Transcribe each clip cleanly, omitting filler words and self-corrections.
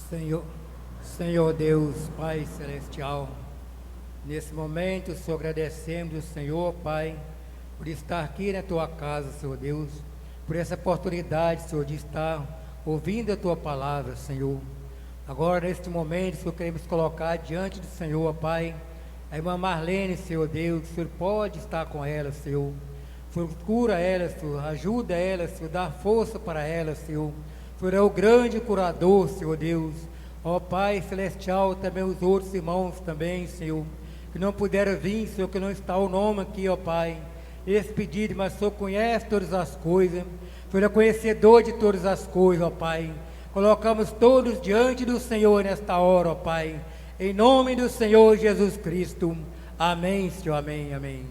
Senhor, Senhor Deus, Pai Celestial, nesse momento, Senhor, agradecemos o Senhor, Pai, por estar aqui na Tua casa, Senhor Deus, por essa oportunidade, Senhor, de estar ouvindo a Tua palavra, Senhor. Agora, neste momento, Senhor, queremos colocar diante do Senhor, Pai, a irmã Marlene, Senhor Deus, o Senhor pode estar com ela, Senhor. Senhor, cura ela, Senhor, ajuda ela, Senhor, dá força para ela, Senhor. O Senhor é o grande curador, Senhor Deus. Ó Pai Celestial, também os outros irmãos também, Senhor, que não puderam vir, Senhor, que não está o nome aqui, ó Pai. Esse pedido, mas o Senhor conhece todas as coisas. O Senhor é conhecedor de todas as coisas, ó Pai. Colocamos todos diante do Senhor nesta hora, ó Pai. Em nome do Senhor Jesus Cristo. Amém, Senhor, amém, amém.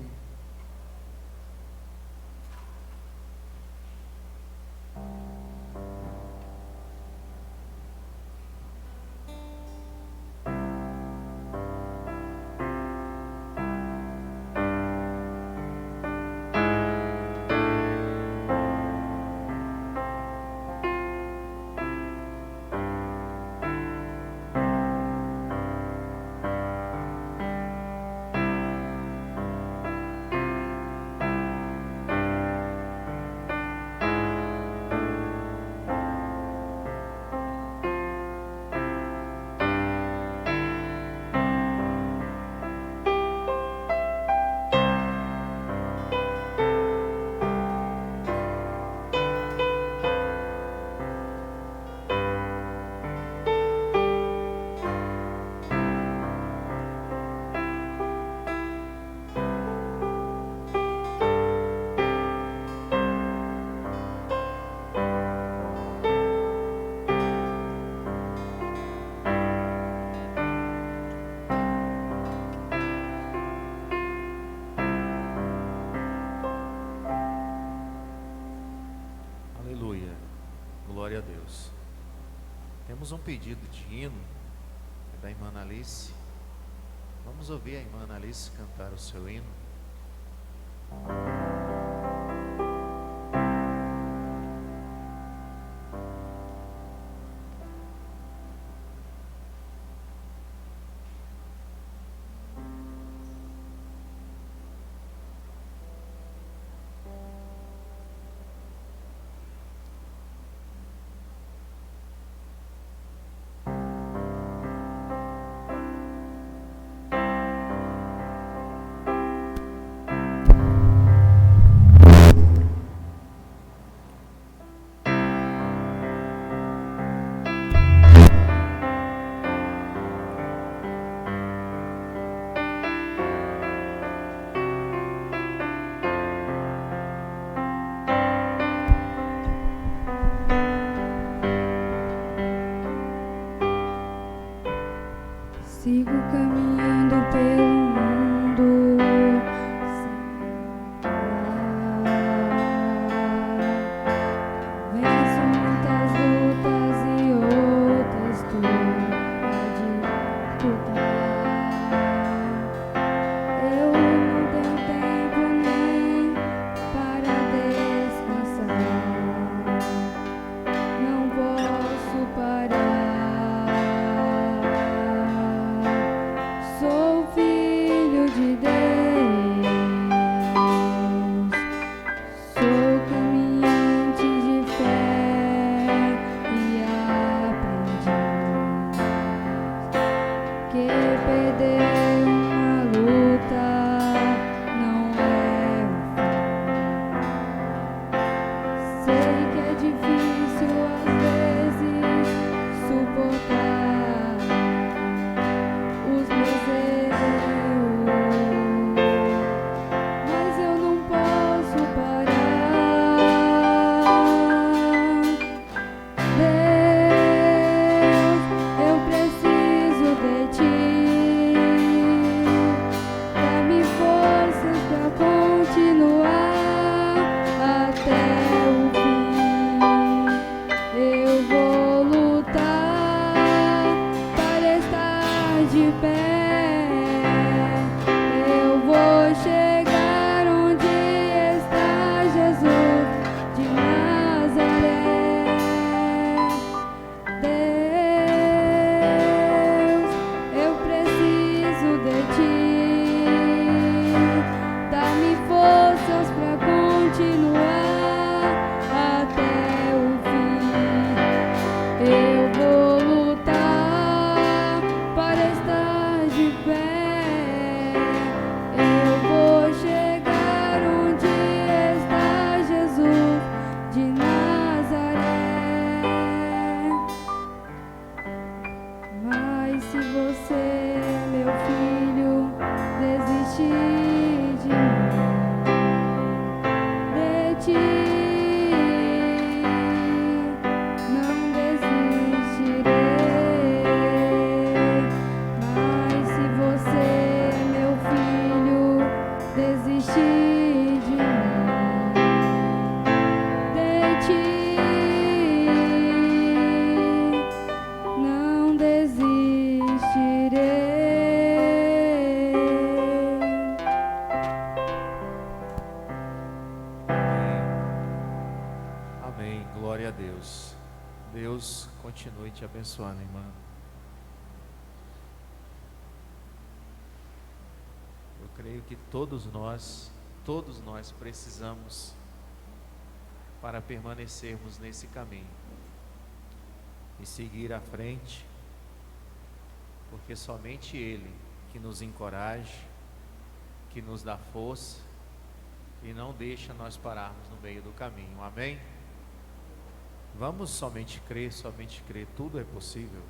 Aleluia, glória a Deus. Temos um pedido de hino da irmã Alice. Vamos ouvir a irmã Alice cantar o seu hino. Deus continue te abençoando, irmã. Eu creio que todos nós precisamos para permanecermos nesse caminho e seguir à frente, porque somente Ele que nos encoraja, que nos dá força e não deixa nós pararmos no meio do caminho. Amém? Vamos somente crer, tudo é possível.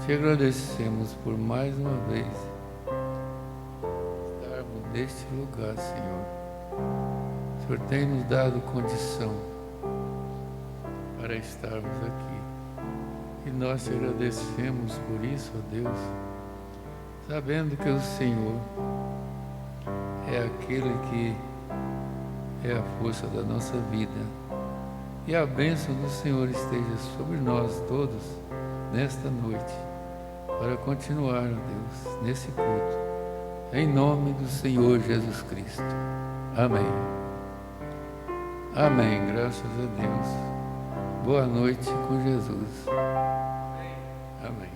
Te agradecemos por mais uma vez estarmos neste lugar, Senhor. O Senhor tem nos dado condição para estarmos aqui. E nós te agradecemos por isso, ó Deus, sabendo que o Senhor é aquele que é a força da nossa vida. E a bênção do Senhor esteja sobre nós todos nesta noite, para continuar, ó Deus, nesse culto, em nome do Senhor Jesus Cristo. Amém. Amém. Graças a Deus. Boa noite com Jesus. Amém.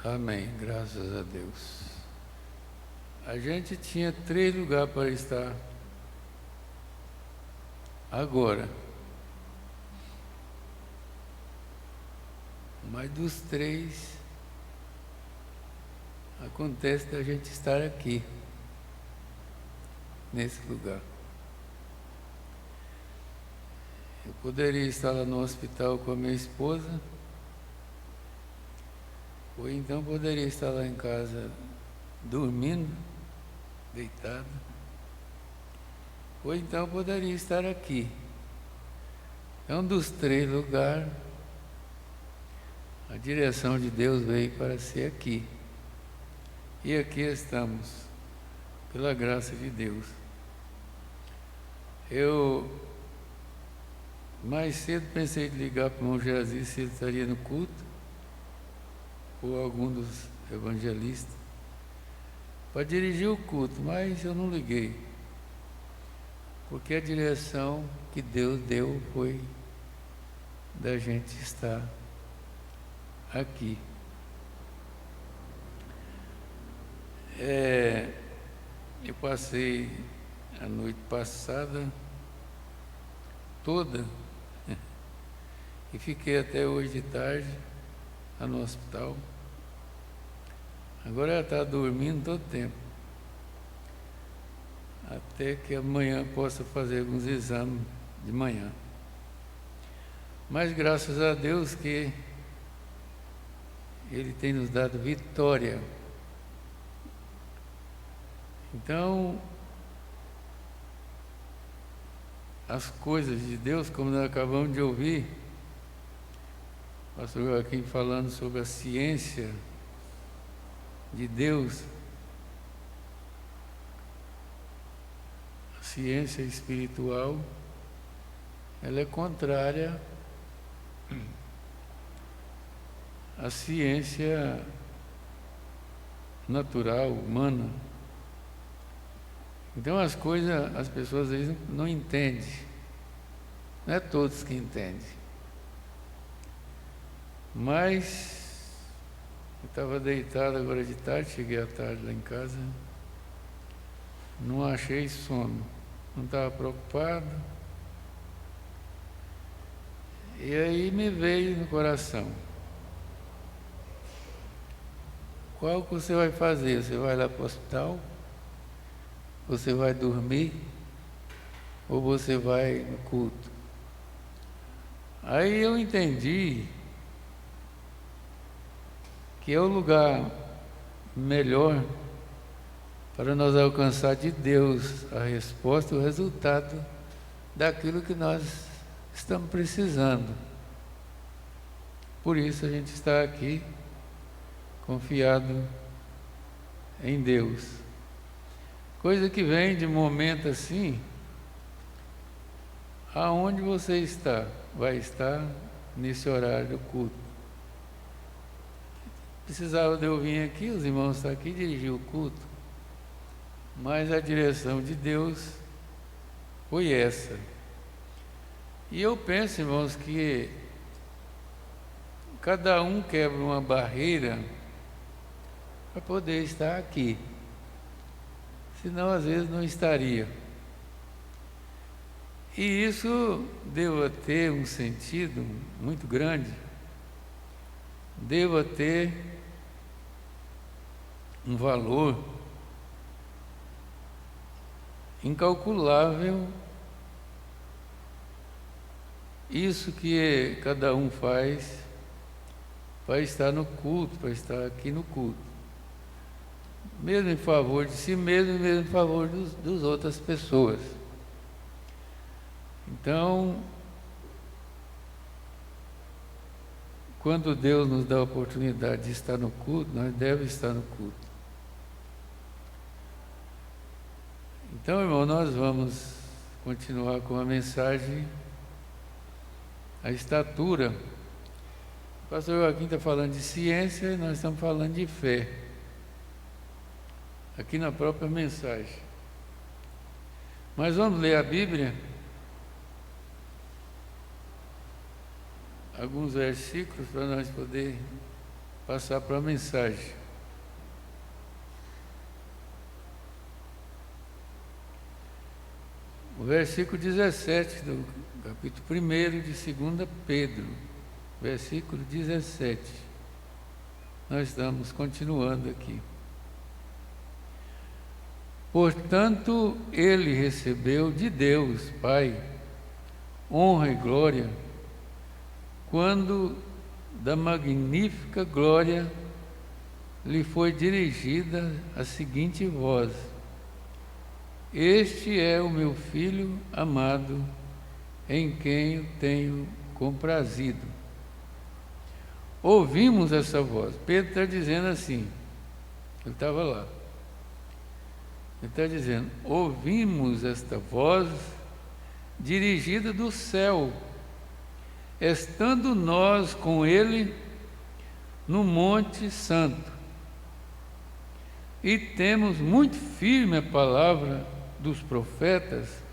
Amém. Graças a Deus. A gente tinha 3 lugares para estar agora, mas dos 3 acontece da gente estar aqui nesse lugar. Eu poderia estar lá no hospital com a minha esposa, ou então poderia estar lá em casa dormindo, deitado, ou então poderia estar aqui. Então, dos 3 lugares, a direção de Deus veio para ser aqui. E aqui estamos, pela graça de Deus. Eu mais cedo pensei em ligar para o irmão Jazir se ele estaria no culto, ou algum dos evangelistas, para dirigir o culto, mas eu não liguei, porque a direção que Deus deu foi da gente estar aqui. Eu passei a noite passada toda e fiquei até hoje de tarde lá no hospital. Agora ela está dormindo todo o tempo, até que amanhã possa fazer alguns exames de manhã. Mas graças a Deus que Ele tem nos dado vitória. Então, as coisas de Deus, como nós acabamos de ouvir, o pastor Joaquim falando sobre a ciência de Deus, a ciência espiritual, ela é contrária à ciência natural, humana. Então as coisas, as pessoas às vezes não entendem, não é todos que entendem, mas Eu estava deitado agora de tarde, cheguei à tarde lá em casa, não achei sono, não estava preocupado. E aí me veio no coração: qual que você vai fazer? Você vai lá para o hospital? Você vai dormir? Ou você vai no culto? Aí eu entendi que é o lugar melhor para nós alcançar de Deus a resposta, o resultado daquilo que nós estamos precisando. Por isso a gente está aqui, confiado em Deus. Coisa que vem de momento assim, aonde você está? Vai estar nesse horário do culto. Precisava de eu vir aqui, os irmãos estão aqui, dirigir o culto, mas a direção de Deus foi essa. E eu penso, irmãos, que cada um quebra uma barreira para poder estar aqui, senão às vezes não estaria. E isso deva ter um sentido muito grande, deva ter um valor incalculável. Isso que cada um faz para estar no culto, para estar aqui no culto, mesmo em favor de si mesmo e mesmo em favor das outras pessoas. Então, quando Deus nos dá a oportunidade de estar no culto, nós devemos estar no culto. Então, irmão, nós vamos continuar com a mensagem, a estatura. O pastor Joaquim está falando de ciência e nós estamos falando de fé, aqui na própria mensagem. Mas vamos ler a Bíblia, alguns versículos para nós poder passar para a mensagem. O versículo 17 do capítulo 1 de 2 Pedro, versículo 17. Nós estamos continuando aqui. Portanto, ele recebeu de Deus, Pai, honra e glória, quando da magnífica glória lhe foi dirigida a seguinte voz: Este é o meu Filho amado, em quem eu tenho comprazido. Ouvimos essa voz. Pedro está dizendo assim, ele estava lá. Ele está dizendo: ouvimos esta voz dirigida do céu, estando nós com ele no Monte Santo, e temos muito firme a palavra dos profetas,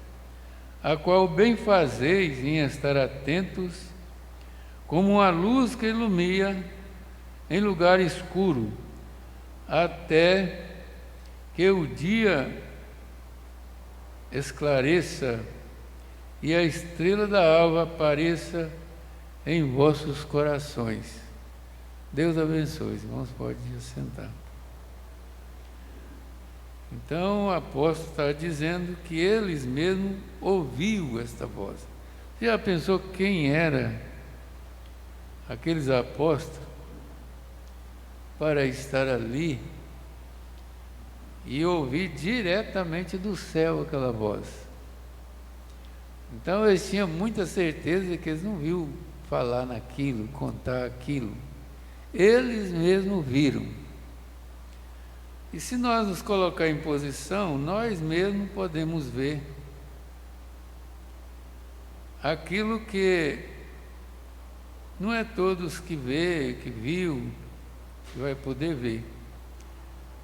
a qual bem fazeis em estar atentos, como a luz que ilumina em lugar escuro, até que o dia esclareça e a estrela da alva apareça em vossos corações. Deus abençoe, irmãos, pode assentar. Então o apóstolo está dizendo que eles mesmos ouviram esta voz. Você já pensou quem era aqueles apóstolos para estar ali e ouvir diretamente do céu aquela voz? Então eles tinham muita certeza de que eles não viram falar naquilo, contar aquilo. Eles mesmos viram. E se nós nos colocar em posição, nós mesmos podemos ver aquilo que não é todos que vê, que viu, que vai poder ver.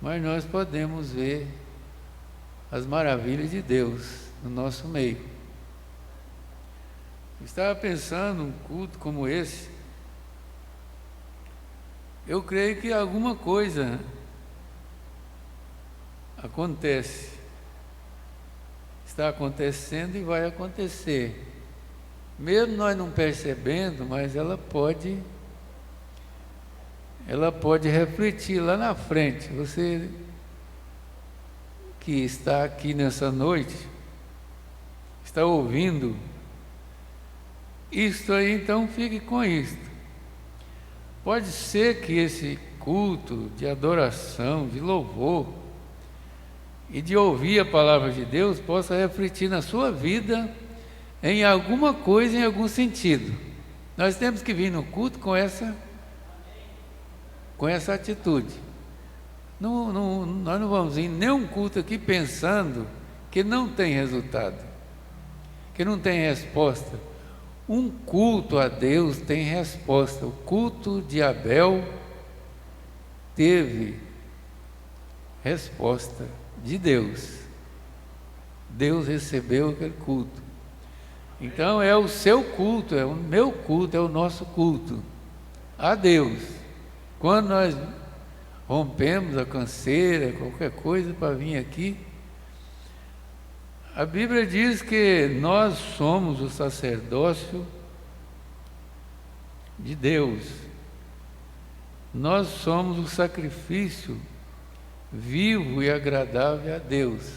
Mas nós podemos ver as maravilhas de Deus no nosso meio. Eu estava pensando, um culto como esse, eu creio que alguma coisa acontece, está acontecendo e vai acontecer, mesmo nós não percebendo, mas ela pode refletir lá na frente. Você que está aqui nessa noite, está ouvindo isto aí, então fique com isto. Pode ser que esse culto de adoração, de louvor e de ouvir a palavra de Deus possa refletir na sua vida em alguma coisa, em algum sentido. Nós temos que vir no culto com essa atitude. Nós não vamos em nenhum culto aqui pensando que não tem resultado, que não tem resposta. Um culto a Deus tem resposta. O culto de Abel teve resposta de Deus. Deus recebeu aquele culto. Então é o seu culto, é o meu culto, é o nosso culto a Deus. Quando nós rompemos a canseira, qualquer coisa para vir aqui, a Bíblia diz que nós somos o sacerdócio de Deus. Nós somos o sacrifício vivo e agradável a Deus.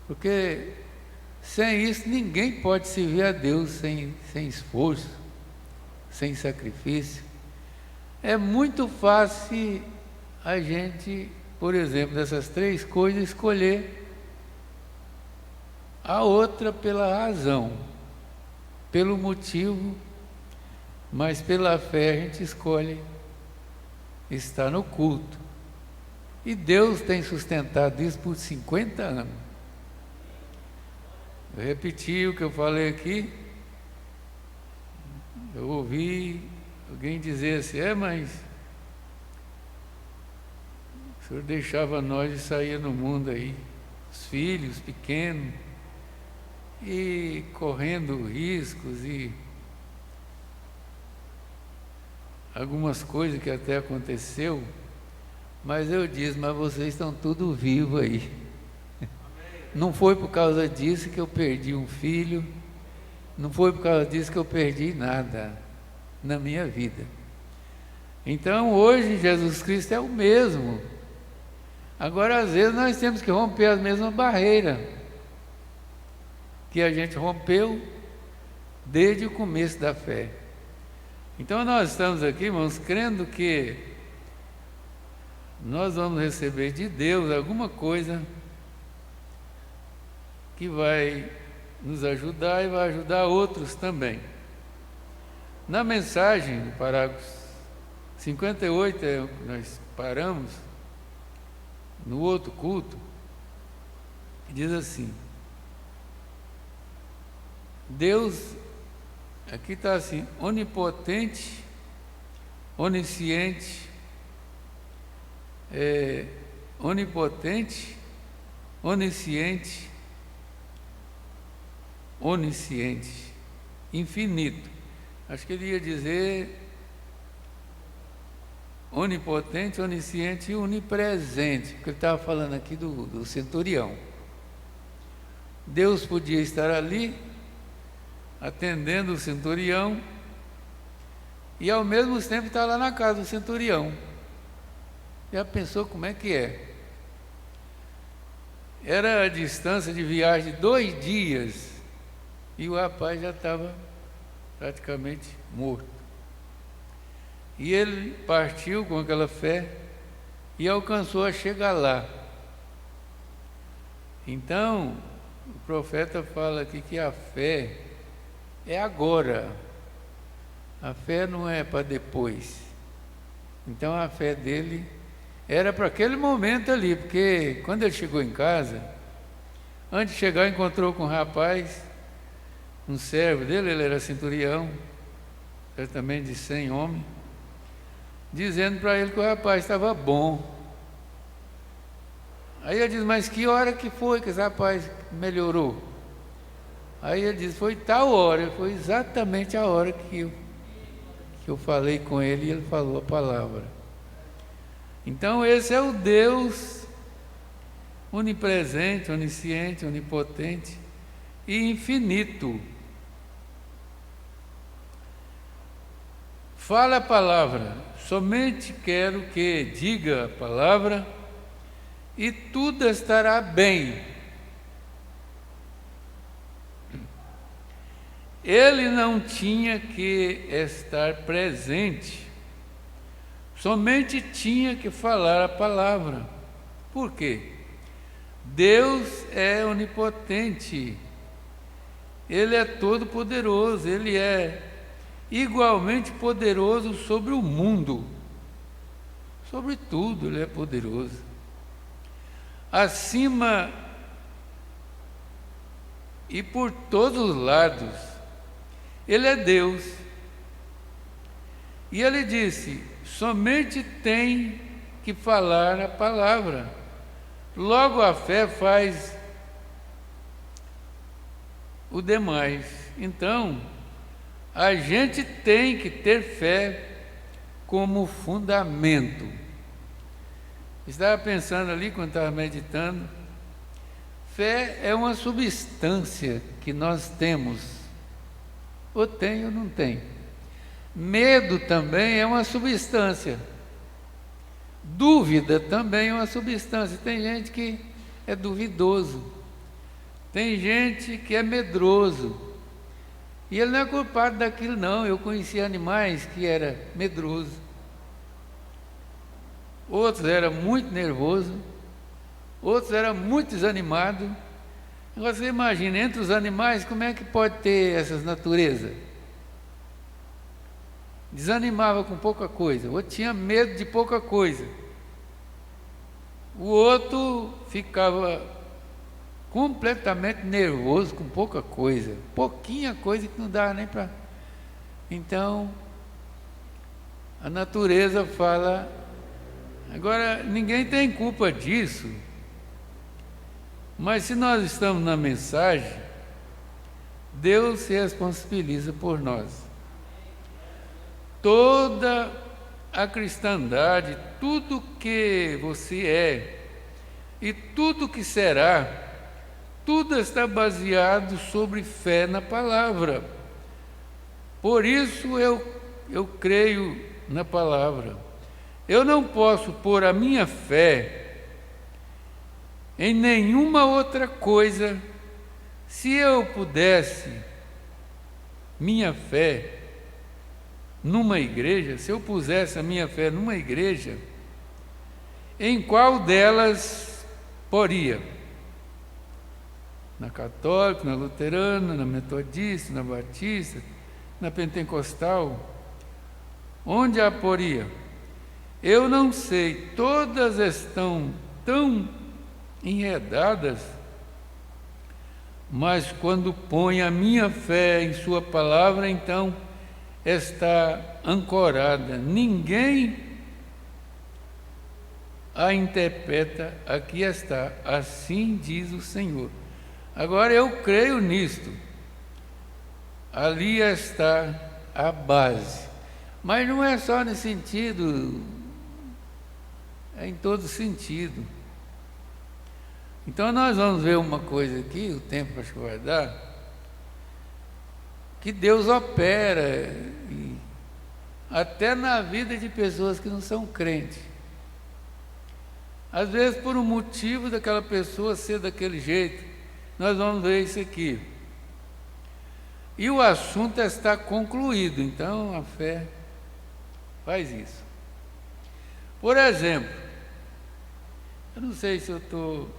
Porque sem isso ninguém pode servir a Deus sem esforço, sem sacrifício. É muito fácil a gente, por exemplo, dessas três coisas, escolher a outra pela razão, pelo motivo, mas pela fé a gente escolhe estar no culto. E Deus tem sustentado isso por 50 anos. Eu repeti o que eu falei aqui. Eu ouvi alguém dizer assim: mas o Senhor deixava nós e saía no mundo aí, os filhos pequenos, e correndo riscos e algumas coisas que até aconteceu, mas eu disse: mas vocês estão tudo vivos aí. Não foi por causa disso que eu perdi um filho, não foi por causa disso que eu perdi nada na minha vida. Então hoje Jesus Cristo é o mesmo. Agora às vezes nós temos que romper as mesmas barreiras que a gente rompeu desde o começo da fé. Então nós estamos aqui, irmãos, crendo que nós vamos receber de Deus alguma coisa que vai nos ajudar e vai ajudar outros também. Na mensagem, no parágrafo 58, nós paramos no outro culto, diz assim: Deus, aqui está assim, onipotente, onisciente, onipotente, onisciente, infinito. Acho que ele ia dizer onipotente, onisciente e onipresente, porque ele estava falando aqui do centurião. Deus podia estar ali atendendo o centurião e ao mesmo tempo estar lá na casa do centurião. Já pensou como é que é? Era a distância de viagem de 2 dias e o rapaz já estava praticamente morto. E ele partiu com aquela fé e alcançou a chegar lá. Então, o profeta fala aqui que a fé é agora. A fé não é para depois. Então a fé dele era para aquele momento ali, porque quando ele chegou em casa, antes de chegar encontrou com um rapaz, um servo dele, ele era centurião, certamente de 100 homens, dizendo para ele que o rapaz estava bom. Aí ele diz: mas que hora que foi que esse rapaz melhorou? Aí ele diz: foi tal hora. Foi exatamente a hora que que eu falei com ele e ele falou a palavra. Então esse é o Deus onipresente, onisciente, onipotente e infinito. Fala a palavra, somente quero que diga a palavra e tudo estará bem. Ele não tinha que estar presente, somente tinha que falar a palavra. Por quê? Deus é onipotente, Ele é todo-poderoso, Ele é igualmente poderoso sobre o mundo, sobre tudo Ele é poderoso. Acima e por todos os lados, Ele é Deus. E Ele disse, somente tem que falar a palavra. Logo a fé faz o demais. Então, a gente tem que ter fé como fundamento. Estava pensando ali quando estava meditando, fé é uma substância que nós temos, ou tem ou não tem. Medo também é uma substância. Dúvida também é uma substância. Tem gente que é duvidoso, tem gente que é medroso, e ele não é culpado daquilo não. Eu conheci animais que eram medrosos, outros eram muito nervosos, outros eram muito desanimados. Agora você imagina, entre os animais, como é que pode ter essas naturezas? Desanimava com pouca coisa, o outro tinha medo de pouca coisa, o outro ficava completamente nervoso com pouca coisa, pouquinha coisa que não dava nem para... Então, a natureza fala. Agora, ninguém tem culpa disso, mas se nós estamos na mensagem, Deus se responsabiliza por nós. Toda a cristandade, tudo que você é e tudo que será, tudo está baseado sobre fé na palavra. Por isso eu creio na palavra. Eu não posso pôr a minha fé em nenhuma outra coisa. Se eu pudesse, minha fé numa igreja, se eu pusesse a minha fé numa igreja, em qual delas poria? Na católica, na luterana, na metodista, na batista, na pentecostal? Onde a poria? Eu não sei, todas estão tão enredadas, mas quando põe a minha fé em sua palavra, então está ancorada. Ninguém a interpreta, aqui está, assim diz o Senhor. Agora eu creio nisto. Ali está a base. Mas não é só nesse sentido, é em todo sentido. Então nós vamos ver uma coisa aqui, o tempo acho que vai dar, que Deus opera até na vida de pessoas que não são crentes. Às vezes por um motivo daquela pessoa ser daquele jeito. Nós vamos ver isso aqui. E o assunto está concluído, então a fé faz isso. Por exemplo, eu não sei se eu estou...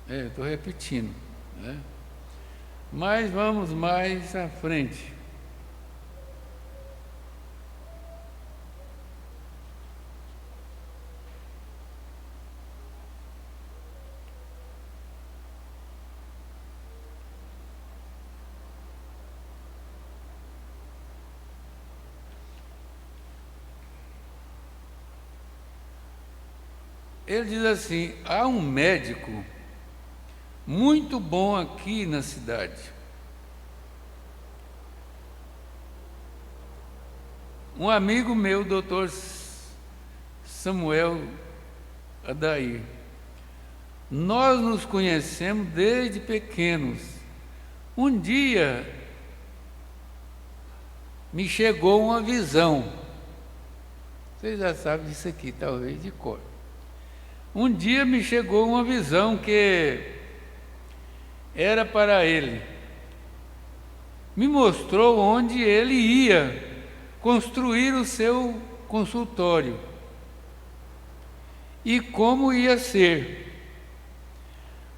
estou repetindo, né? Mas vamos mais à frente. Ele diz assim: há um médico muito bom aqui na cidade. um amigo meu, doutor Samuel Adair. Nós nos conhecemos desde pequenos. Um dia me chegou uma visão. Vocês já sabem disso aqui, talvez de cor. Um dia me chegou uma visão que era para ele. Me mostrou onde ele ia construir o seu consultório e como ia ser.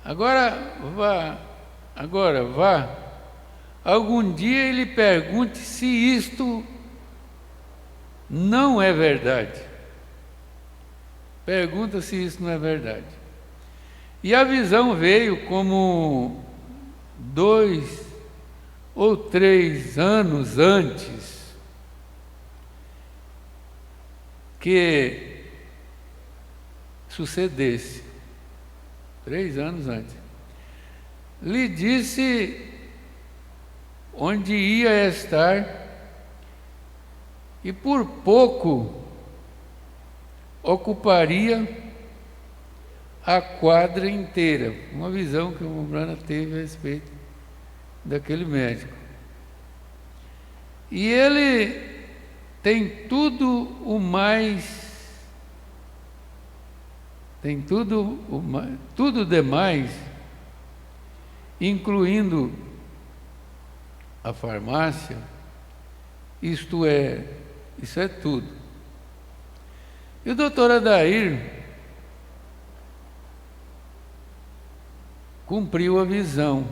Agora vá, algum dia ele pergunte se isto não é verdade. Pergunta se isso não é verdade. E a visão veio como 2 ou 3 anos antes que sucedesse. 3 anos antes. Lhe disse onde ia estar e por pouco ocuparia a quadra inteira. Uma visão que o Mombrana teve a respeito daquele médico. E ele tem tudo demais, incluindo a farmácia, isso é tudo. E o doutor Adair cumpriu a visão,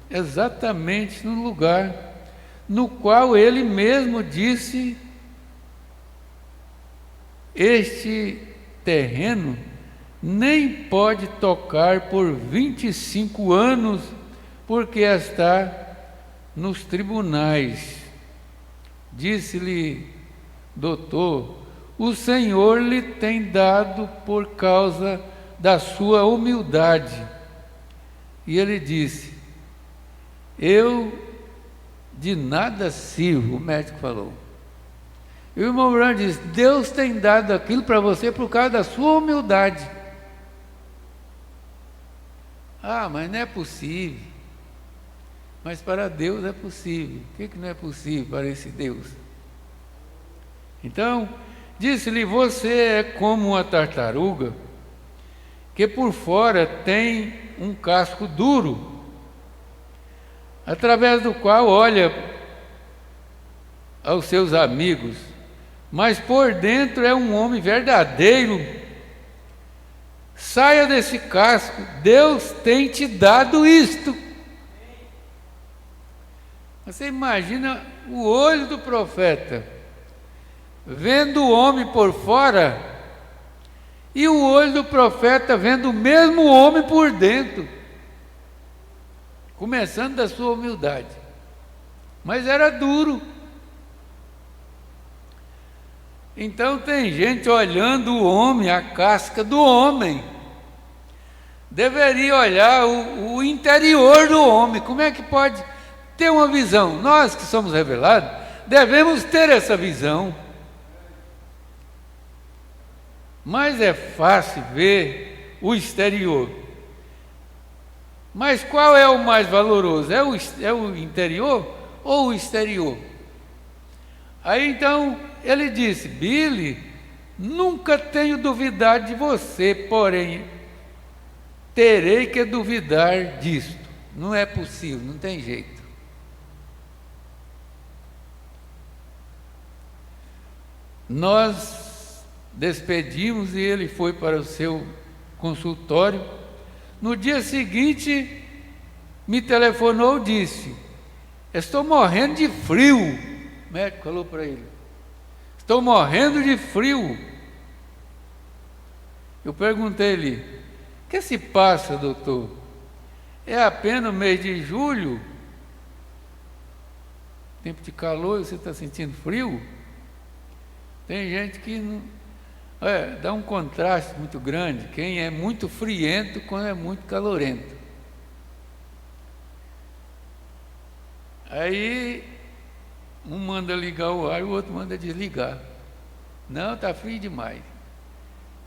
exatamente no lugar no qual ele mesmo disse: este terreno nem pode tocar por 25 anos, porque está nos tribunais. Disse-lhe: doutor, o Senhor lhe tem dado por causa da sua humildade. E ele disse: eu de nada sirvo. O médico falou. E o irmão Branco disse: Deus tem dado aquilo para você por causa da sua humildade. Ah, mas não é possível. Mas para Deus é possível. O que não é possível para esse Deus? Então, disse-lhe: você é como uma tartaruga, que por fora tem um casco duro, através do qual olha aos seus amigos, mas por dentro é um homem verdadeiro. Saia desse casco, Deus tem te dado isto. Você imagina o olho do profeta vendo o homem por fora e o olho do profeta vendo o mesmo homem por dentro, começando da sua humildade. Mas era duro. Então tem gente olhando o homem, a casca do homem. Deveria olhar o interior do homem. Como é que pode ter uma visão? Nós que somos revelados, devemos ter essa visão. Mas é fácil ver o exterior. Mas qual é o mais valoroso? É o interior ou o exterior? Aí então ele disse: Billy, nunca tenho duvidado de você, porém terei que duvidar disto. Não é possível, não tem jeito. Nós despedimos e ele foi para o seu consultório. No dia seguinte, me telefonou e disse: estou morrendo de frio. O médico falou para ele: estou morrendo de frio. Eu perguntei-lhe: o que se passa, doutor? É apenas o mês de julho, tempo de calor, e você está sentindo frio? Tem gente que não... dá um contraste muito grande, quem é muito friento quando é muito calorento. Aí Um manda ligar o ar, o outro manda desligar. Não, está frio demais.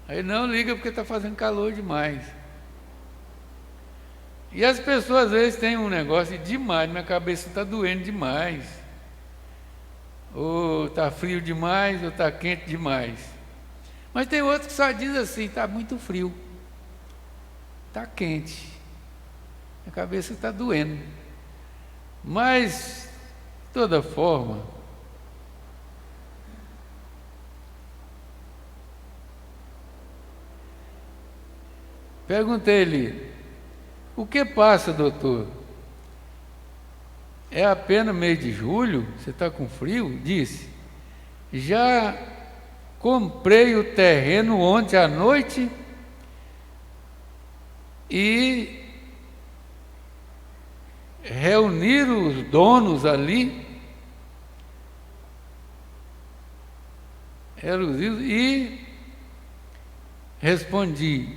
Aí não liga porque está fazendo calor demais. E as pessoas às vezes têm um negócio demais, minha cabeça está doendo demais. Ou está frio demais, ou está quente demais. Mas tem outros que só diz assim, está muito frio. Está quente. Minha cabeça está doendo. Mas, de toda forma, perguntei-lhe, o que passa, doutor? É apenas mês de julho? Você está com frio? Disse, já comprei o terreno ontem à noite e reuniram os donos ali, e respondi,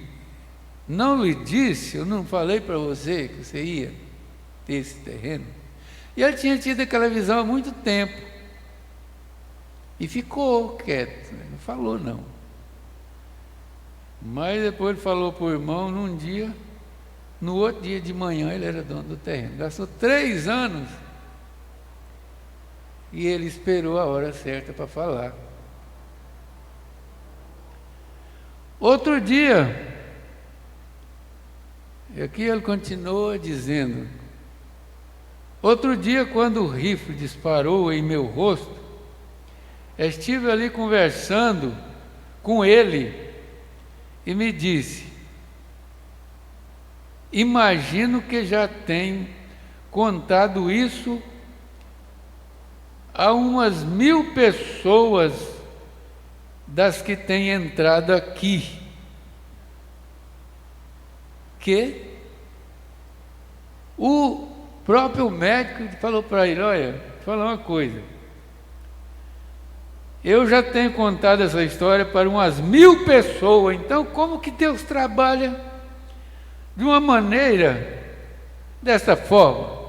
não lhe disse, eu não falei para você que você ia ter esse terreno? E ele tinha tido aquela visão há muito tempo, e ficou quieto, não falou não. Mas depois ele falou para o irmão num dia, no outro dia de manhã ele era dono do terreno. Gastou 3 anos e ele esperou a hora certa para falar. Outro dia, e aqui ele continua dizendo, outro dia quando o rifle disparou em meu rosto, estive ali conversando com ele e me disse, imagino que já tenho contado isso a umas 1000 pessoas das que têm entrado aqui. Que o próprio médico falou para ele, olha, vou falar uma coisa, eu já tenho contado essa história para umas 1000 pessoas, então como que Deus trabalha de uma maneira dessa forma?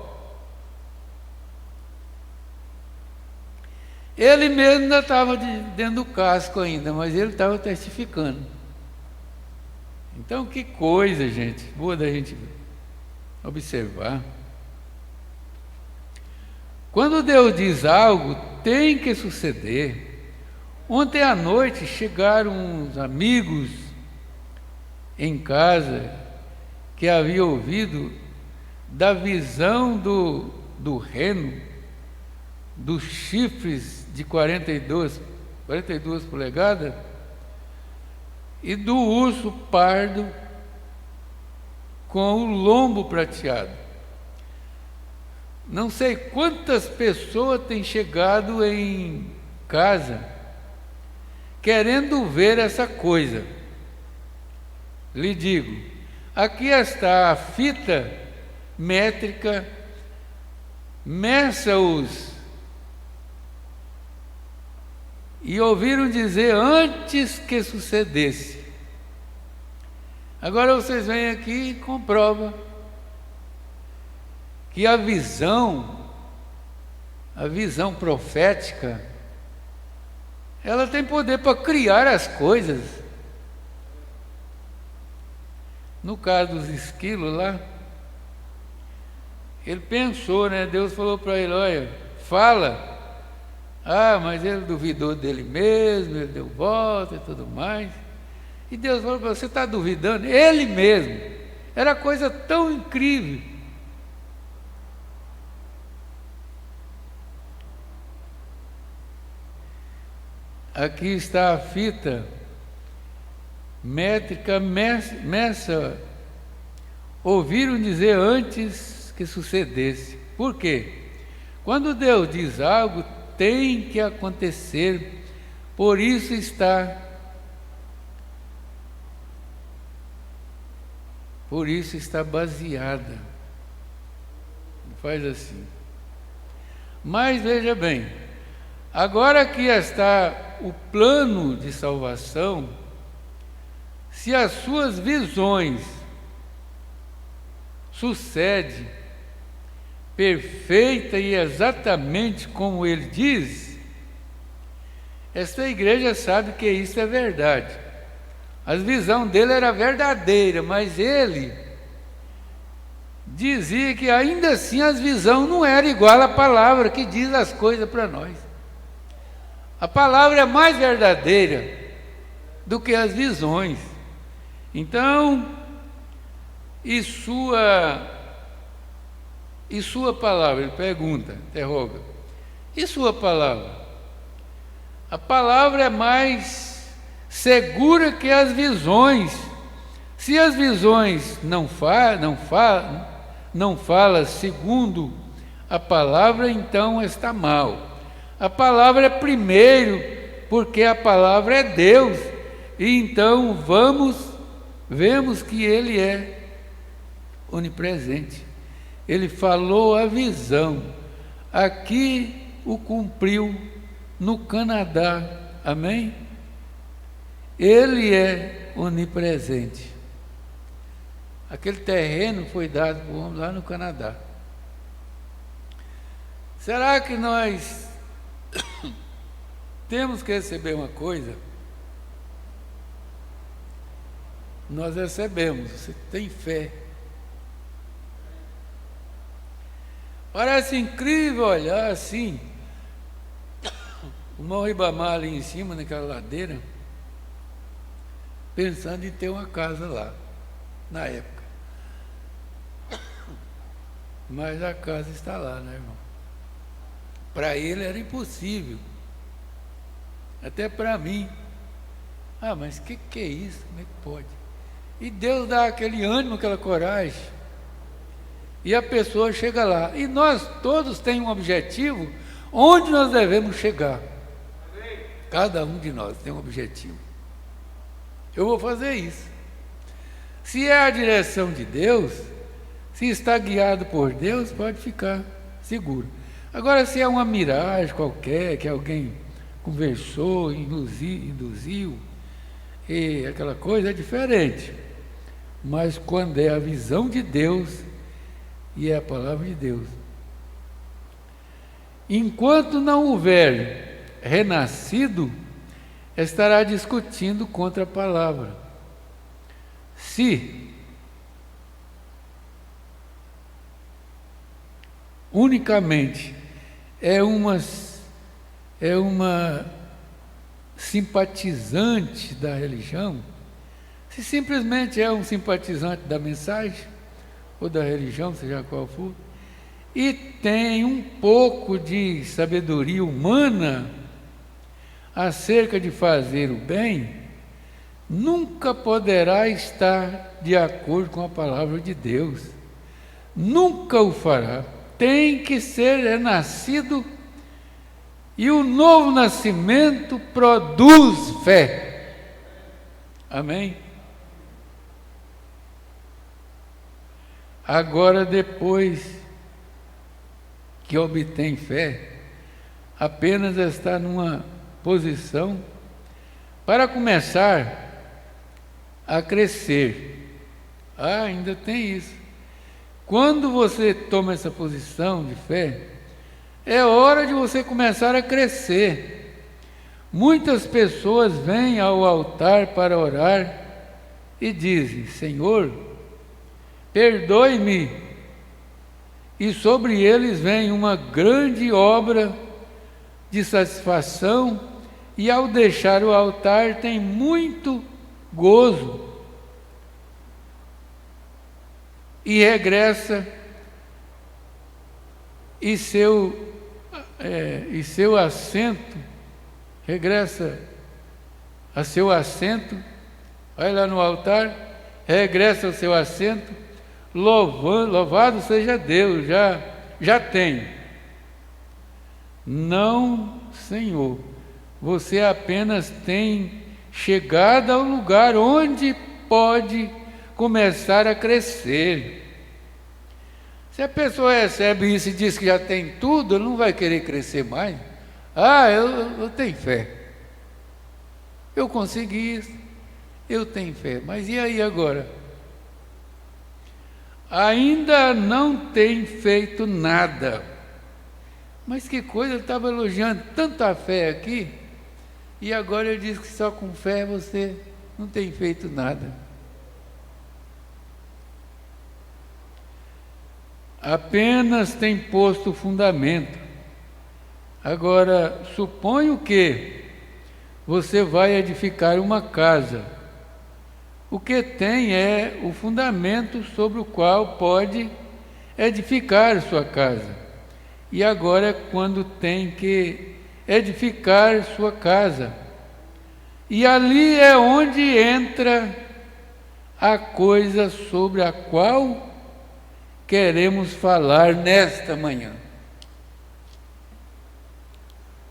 Ele mesmo ainda estava dentro do casco ainda, mas ele estava testificando. Então que coisa, gente, boa da gente observar. Quando Deus diz algo, tem que suceder. Ontem à noite chegaram uns amigos em casa que haviam ouvido da visão do reno, dos chifres de 42 polegadas e do urso pardo com o lombo prateado. Não sei quantas pessoas têm chegado em casa querendo ver essa coisa. Lhe digo, aqui está a fita métrica, meça-os. E ouviram dizer antes que sucedesse. Agora vocês vêm aqui e comprovam que a visão profética, ela tem poder para criar as coisas. No caso dos esquilos lá, ele pensou, né? Deus falou para ele, olha, fala. Ah, mas ele duvidou dele mesmo, ele deu volta e tudo mais. E Deus falou para você, está duvidando? Ele mesmo. Era coisa tão incrível. Aqui está a fita métrica, meça. Ouviram dizer antes que sucedesse. Por quê? Quando Deus diz algo, tem que acontecer, por isso está baseada. Faz assim. Mas veja bem, agora que está o plano de salvação, se as suas visões sucedem perfeita e exatamente como Ele diz, esta igreja sabe que isso é verdade. A visão dele era verdadeira, mas ele dizia que ainda assim a visão não era igual à palavra que diz as coisas para nós. A palavra é mais verdadeira do que as visões. Então, e sua palavra? Ele pergunta, interroga. E sua palavra? A palavra é mais segura que as visões. Se as visões não fala segundo a palavra, então está mal. A palavra é primeiro, porque a palavra é Deus. E então vemos que Ele é onipresente. Ele falou a visão. Aqui o cumpriu no Canadá. Amém? Ele é onipresente. Aquele terreno foi dado para o homem lá no Canadá. Será que nós temos que receber uma coisa? Nós recebemos. Você tem fé. Parece incrível olhar assim o Morro Ibamar ali em cima, naquela ladeira, pensando em ter uma casa lá, na época. Mas a casa está lá, né, irmão? Para ele era impossível. Até para mim. Ah, mas que é isso? Como é que pode? E Deus dá aquele ânimo, aquela coragem. E a pessoa chega lá. E nós todos temos um objetivo, onde nós devemos chegar. Cada um de nós tem um objetivo. Eu vou fazer isso. Se é a direção de Deus, se está guiado por Deus, pode ficar seguro. Agora, se é uma miragem qualquer, que alguém conversou, induziu, e aquela coisa é diferente. Mas quando é a visão de Deus e é a palavra de Deus, enquanto não houver renascido, estará discutindo contra a palavra. Se unicamente é uma simpatizante da religião, se simplesmente é um simpatizante da mensagem ou da religião, seja qual for, e tem um pouco de sabedoria humana acerca de fazer o bem, nunca poderá estar de acordo com a palavra de Deus. Nunca o fará. Tem que ser nascido, e o novo nascimento produz fé. Amém? Agora, depois que obtém fé, apenas está numa posição para começar a crescer. Ainda tem isso. Quando você toma essa posição de fé, é hora de você começar a crescer. Muitas pessoas vêm ao altar para orar e dizem: Senhor, perdoe-me. E sobre eles vem uma grande obra de satisfação, e ao deixar o altar tem muito gozo. E regressa, e seu assento, regressa a seu assento, vai lá no altar, regressa ao seu assento, louvado seja Deus, já tem. Não, Senhor, você apenas tem chegado ao lugar onde pode começar a crescer. Se a pessoa recebe isso e diz que já tem tudo, ele não vai querer crescer mais. Eu tenho fé. Eu consegui isso. Eu tenho fé. Mas e aí agora? ainda não tem feito nada. Mas que coisa, ele estava elogiando tanta fé aqui, e agora ele diz que só com fé você não tem feito nada. Apenas tem posto o fundamento. Agora, suponho que você vai edificar uma casa. O que tem é o fundamento sobre o qual pode edificar sua casa. E agora é quando tem que edificar sua casa. E ali é onde entra a coisa sobre a qual queremos falar nesta manhã.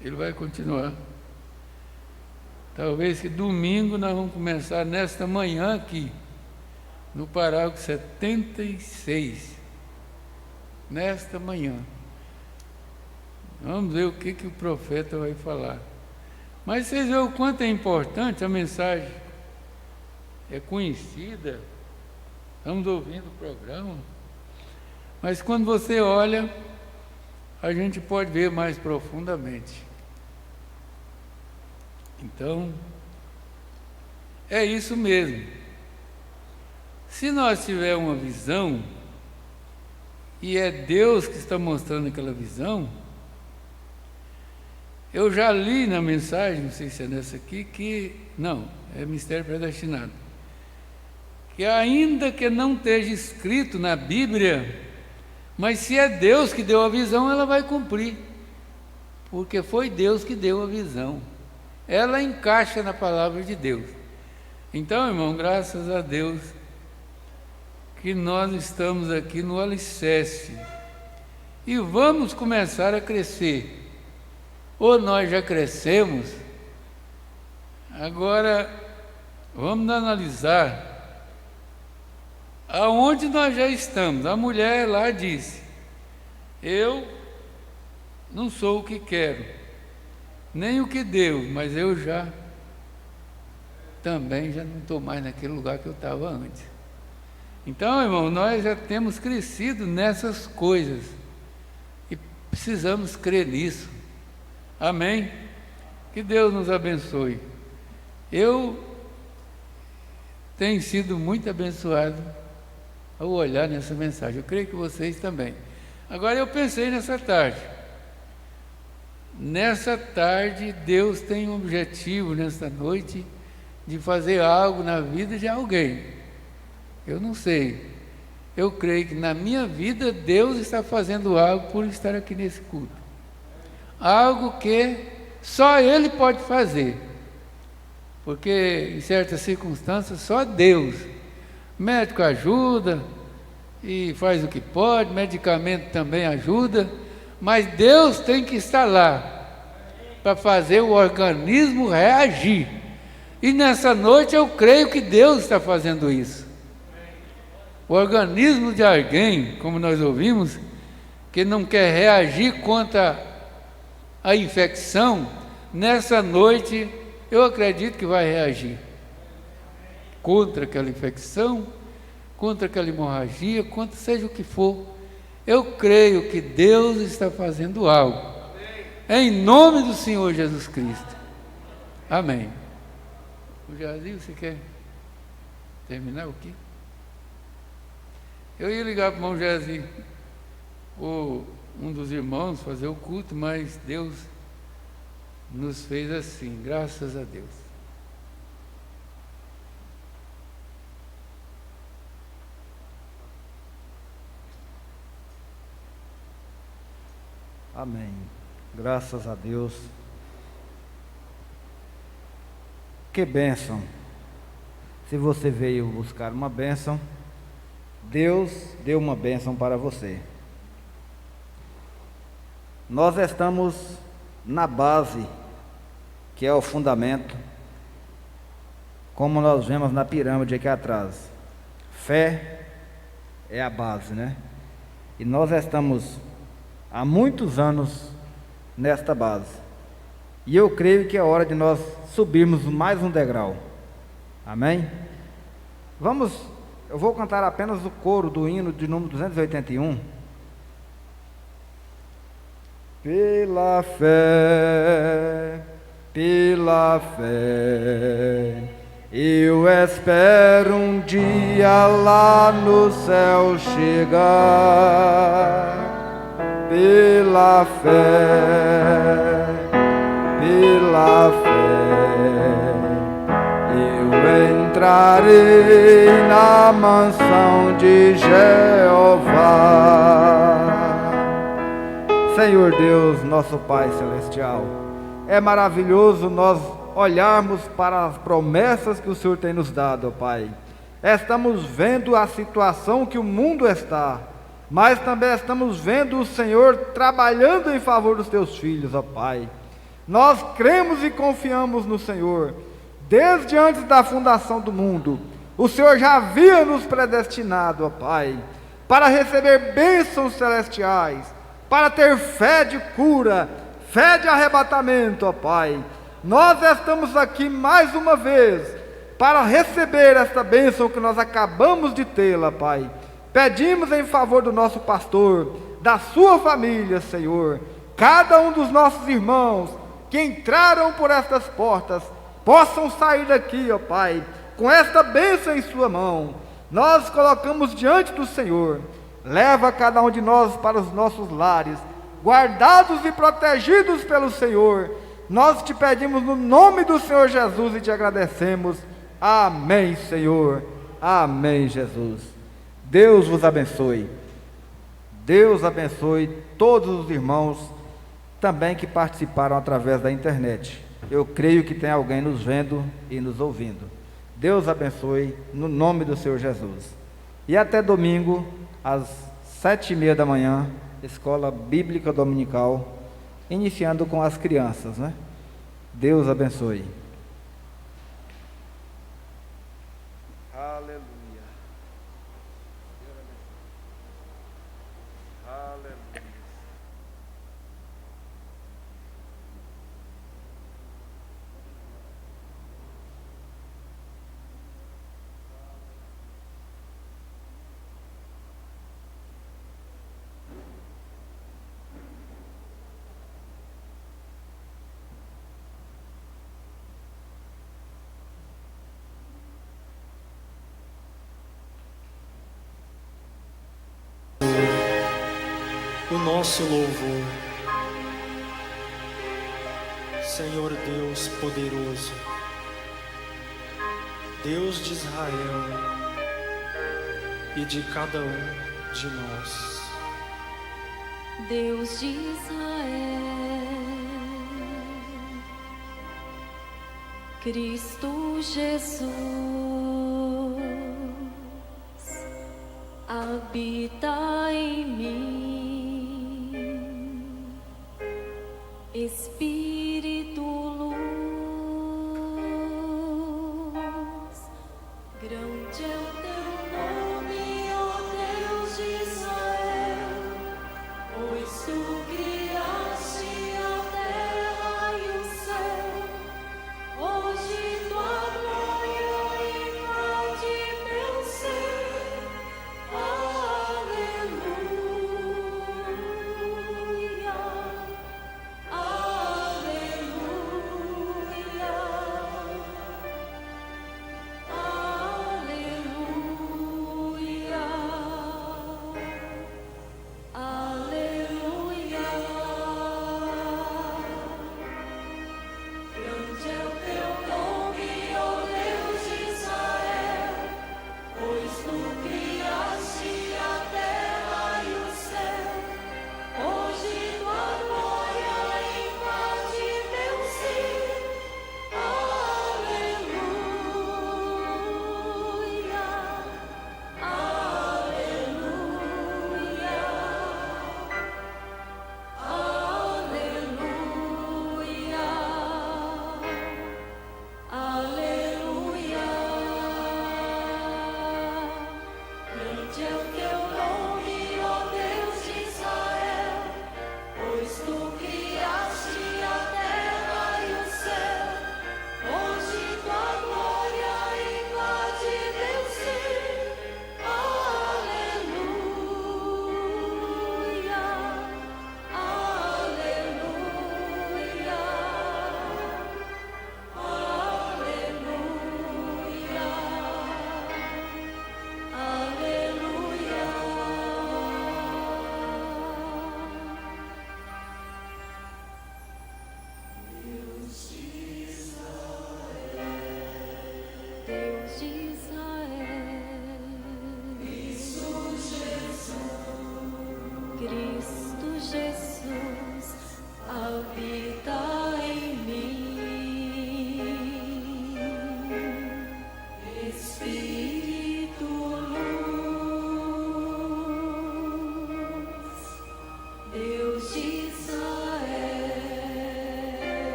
Ele vai continuar. Talvez que domingo nós vamos começar nesta manhã aqui, no parágrafo 76. Nesta manhã. Vamos ver o que o profeta vai falar. Mas vocês veem o quanto é importante a mensagem. É conhecida. Estamos ouvindo o programa. Mas quando você olha, a gente pode ver mais profundamente. Então, é isso mesmo. Se nós tivermos uma visão, e é Deus que está mostrando aquela visão, eu já li na mensagem, não sei se é nessa aqui, é mistério predestinado, que ainda que não esteja escrito na Bíblia, mas se é Deus que deu a visão, ela vai cumprir, porque foi Deus que deu a visão, ela encaixa na palavra de Deus. Então, irmão, graças a Deus, que nós estamos aqui no alicerce, e vamos começar a crescer. Ou nós já crescemos, agora vamos analisar aonde nós já estamos. A mulher lá disse: eu não sou o que quero, nem o que devo, mas eu também já não estou mais naquele lugar que eu estava antes. Então, irmão, nós já temos crescido nessas coisas e precisamos crer nisso. Amém? Que Deus nos abençoe. Eu tenho sido muito abençoado ao olhar nessa mensagem. Eu creio que vocês também. Agora eu pensei nessa tarde. Nessa tarde, Deus tem um objetivo nessa noite de fazer algo na vida de alguém. Eu não sei. Eu creio que na minha vida Deus está fazendo algo por estar aqui nesse culto. Algo que só Ele pode fazer, porque em certas circunstâncias só Deus. Médico ajuda e faz o que pode, medicamento também ajuda, mas Deus tem que estar lá para fazer o organismo reagir. E nessa noite eu creio que Deus está fazendo isso. O organismo de alguém, como nós ouvimos, que não quer reagir contra a infecção, nessa noite eu acredito que vai reagir contra aquela infecção, contra aquela hemorragia, contra seja o que for. Eu creio que Deus está fazendo algo, em nome do Senhor Jesus Cristo. Amém. O Jair, você quer terminar o quê? Eu ia ligar para o irmão Jair, um dos irmãos, fazer o culto, mas Deus nos fez assim, graças a Deus. Amém. Graças a Deus. Que bênção. Se você veio buscar uma bênção, Deus deu uma bênção para você. Nós estamos na base, que é o fundamento, como nós vemos na pirâmide aqui atrás. Fé é a base, né? E nós estamos há muitos anos nesta base. E eu creio que é hora de nós subirmos mais um degrau. Amém? Vamos Eu vou cantar apenas o coro do hino de número 281. Pela fé, eu espero um dia lá no céu chegar. Pela fé, eu entrarei na mansão de Jeová. Senhor Deus, nosso Pai Celestial, é maravilhoso nós olharmos para as promessas que o Senhor tem nos dado, ó Pai. Estamos vendo a situação que o mundo está, mas também estamos vendo o Senhor trabalhando em favor dos teus filhos, ó Pai. Nós cremos e confiamos no Senhor. Desde antes da fundação do mundo, o Senhor já havia nos predestinado, ó Pai, para receber bênçãos celestiais, para ter fé de cura, fé de arrebatamento, ó Pai. Nós estamos aqui mais uma vez para receber esta bênção que nós acabamos de tê-la, Pai. Pedimos em favor do nosso pastor, da sua família, Senhor, cada um dos nossos irmãos que entraram por estas portas, possam sair daqui, ó Pai, com esta bênção em sua mão. Nós colocamos diante do Senhor. Leva cada um de nós para os nossos lares, guardados e protegidos pelo Senhor. Nós te pedimos no nome do Senhor Jesus e te agradecemos. Amém, Senhor. Amém, Jesus. Deus vos abençoe. Deus abençoe todos os irmãos também que participaram através da internet. Eu creio que tem alguém nos vendo e nos ouvindo. Deus abençoe no nome do Senhor Jesus. E até domingo, às 7h30 da manhã, Escola Bíblica Dominical, iniciando com as crianças, né? Deus abençoe. Aleluia. Aleluia. O nosso louvor, Senhor Deus poderoso, Deus de Israel e de cada um de nós. Deus de Israel, Cristo Jesus, habita em mim. Espírito luz, grande é o teu nome, ó Deus de Israel, pois tu criaste a terra e o céu. Hoje tua glória invade meu ser. Aleluia. Aleluia.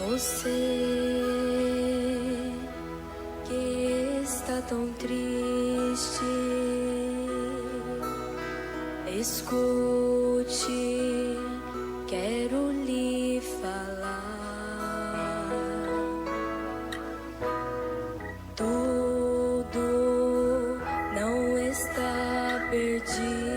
Você que está tão triste, escute, quero lhe falar. Tudo não está perdido.